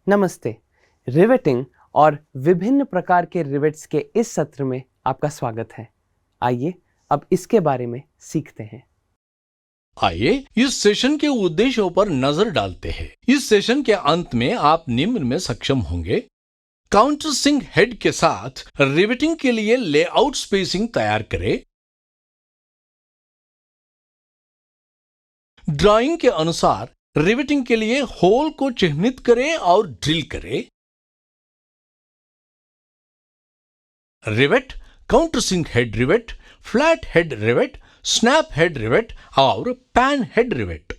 नमस्ते। रिवेटिंग और विभिन्न प्रकार के रिवेट्स के इस सत्र में आपका स्वागत है। आइए अब इसके बारे में सीखते हैं। आइए इस सेशन के उद्देश्यों पर नजर डालते हैं। इस सेशन के अंत में आप निम्न में सक्षम होंगे: काउंटर सिंक हेड के साथ रिवेटिंग के लिए लेआउट स्पेसिंग तैयार करें, ड्राइंग के अनुसार रिवेटिंग के लिए होल को चिह्नित करें और ड्रिल करें, rivet, countersink head rivet, flat head rivet, snap head rivet और पैन हेड रिवेट।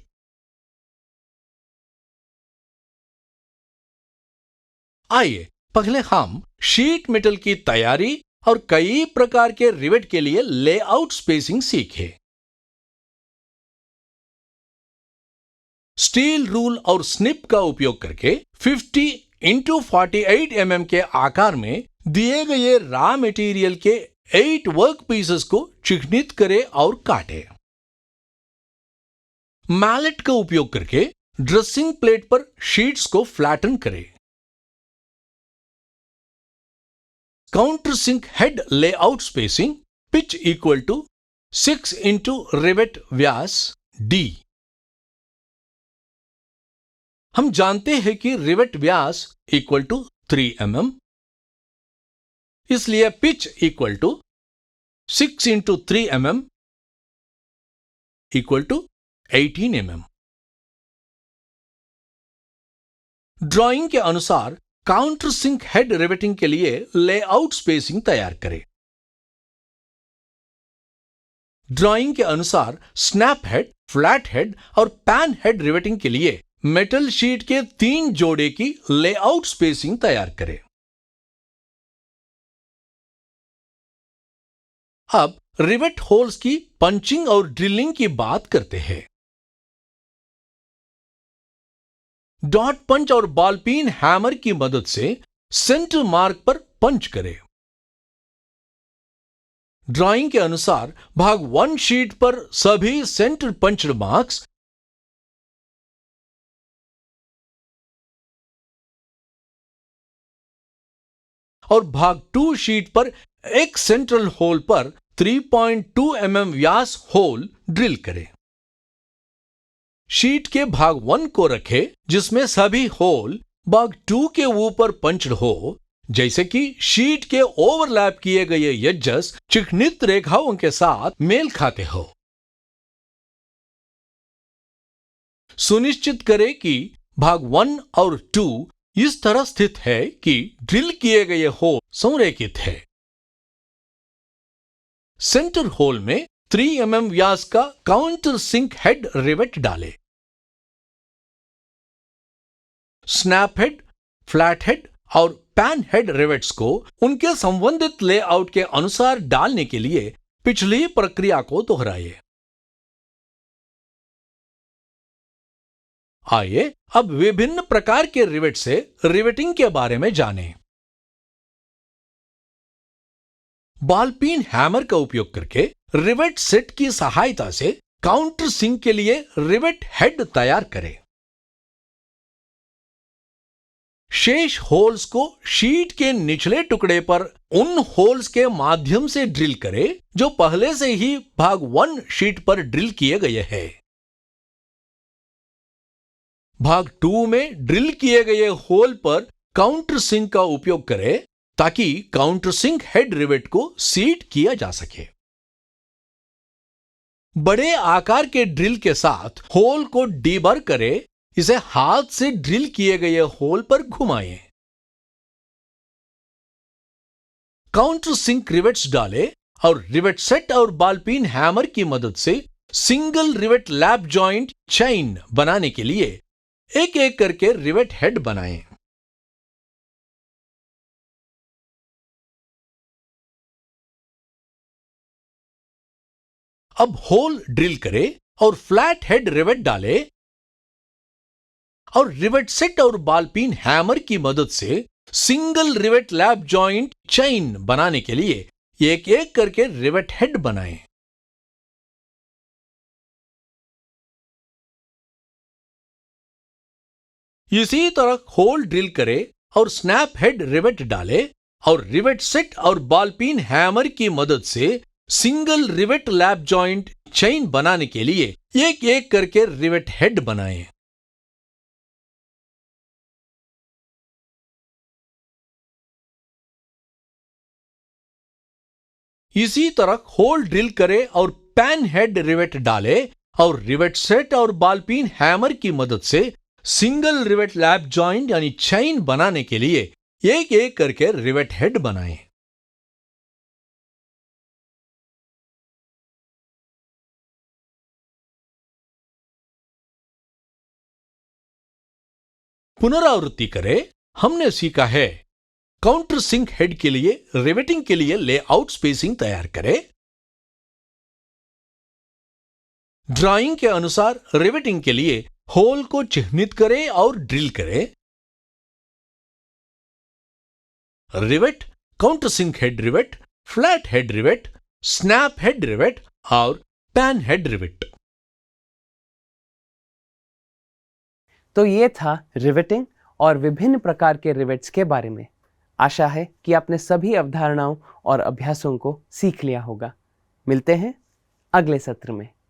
आइए पहले हम शीट मेटल की तैयारी और कई प्रकार के रिवेट के लिए लेआउट स्पेसिंग सीखें। स्टील रूल और स्निप का उपयोग करके 50 इंटू 48 mm के आकार में दिए गए रॉ मटेरियल के 8 वर्क पीसेस को चिह्नित करें और काटें। मैलेट का उपयोग करके ड्रेसिंग प्लेट पर शीट्स को फ्लैटन करें। Countersink head layout spacing pitch equal to 6 into rivet व्यास D। हम जानते हैं कि रिवेट व्यास इक्वल टू 3 mm, इसलिए pitch equal to 6 into 3 mm equal to 18 mm। Drawing के अनुसार काउंटर सिंक हेड रिवेटिंग के लिए लेआउट स्पेसिंग तैयार करें। ड्राइंग के अनुसार स्नैप हेड, फ्लैट हेड और पैन हेड रिवेटिंग के लिए मेटल शीट के 3 जोड़े की लेआउट स्पेसिंग तैयार करें। अब रिवेट होल्स की पंचिंग और ड्रिलिंग की बात करते हैं। डॉट पंच और बॉल पीन हैमर की मदद से सेंटर मार्क पर पंच करें। ड्राइंग के अनुसार भाग 1 शीट पर सभी सेंटर पंच्ड मार्क्स और भाग 2 शीट पर एक सेंट्रल होल पर 3.2 mm व्यास होल ड्रिल करें। शीट के भाग 1 को रखें जिसमें सभी होल भाग 2 के ऊपर पंच्ड हो, जैसे कि शीट के ओवरलैप किए गए एजेस चिह्नित रेखाओं के साथ मेल खाते हो। सुनिश्चित करें कि भाग 1 और 2 इस तरह स्थित है कि ड्रिल किए गए होल संरेखित है। सेंटर होल में 3 mm व्यास का काउंटर सिंक हेड रिवेट डालें। स्नैप हेड, फ्लैट हेड और पैन हेड रिवेट्स को उनके संबंधित लेआउट के अनुसार डालने के लिए पिछली प्रक्रिया को दोहराइए। आइए अब विभिन्न प्रकार के रिवेट से रिवेटिंग के बारे में जानें। बॉल पीन हैमर का उपयोग करके रिवेट सेट की सहायता से काउंटर सिंक के लिए रिवेट हेड तैयार करें। शेष होल्स को शीट के निचले टुकड़े पर उन होल्स के माध्यम से ड्रिल करें जो पहले से ही भाग 1 शीट पर ड्रिल किए गए हैं। भाग 2 में ड्रिल किए गए होल पर काउंटर सिंक का उपयोग करें ताकि काउंटर सिंक हेड रिवेट को सीट किया जा सके। बड़े आकार के ड्रिल के साथ होल को डीबर करें, इसे हाथ से ड्रिल किए गए होल पर घुमाएं। काउंटर सिंक रिवेट्स डालें और रिवेट सेट और बॉल पीन हैमर की मदद से single rivet lap joint chain बनाने के लिए एक एक करके रिवेट हेड बनाएं। अब होल ड्रिल करें और फ्लैट हेड रिवेट डालें और रिवेट सेट और बॉल पीन हैमर की मदद से single rivet lap joint chain बनाने के लिए एक एक करके रिवेट हेड बनाएं। इसी तरह होल ड्रिल करें और स्नैप हेड रिवेट डालें और रिवेट सेट और बॉल पिन हैमर की मदद से single rivet lap joint chain बनाने के लिए एक एक करके रिवेट हेड बनाएं। इसी तरह होल ड्रिल करें और पैन हेड रिवेट डालें और रिवेट सेट और बॉल पिन हैमर की मदद से सिंगल रिवेट लैप जॉइंट यानी चेन बनाने के लिए एक एक करके रिवेट हेड बनाएं। पुनरावृत्ति करें। हमने सीखा है काउंटर सिंक हेड के लिए रिवेटिंग के लिए लेआउट स्पेसिंग तैयार करें, ड्राइंग के अनुसार रिवेटिंग के लिए होल को चिह्नित करें और ड्रिल करें, rivet, countersink head rivet, flat head rivet, snap head rivet और पैन हेड रिवेट। तो ये था रिवेटिंग और विभिन्न प्रकार के रिवेट्स के बारे में। आशा है कि आपने सभी अवधारणाओं और अभ्यासों को सीख लिया होगा। मिलते हैं अगले सत्र में।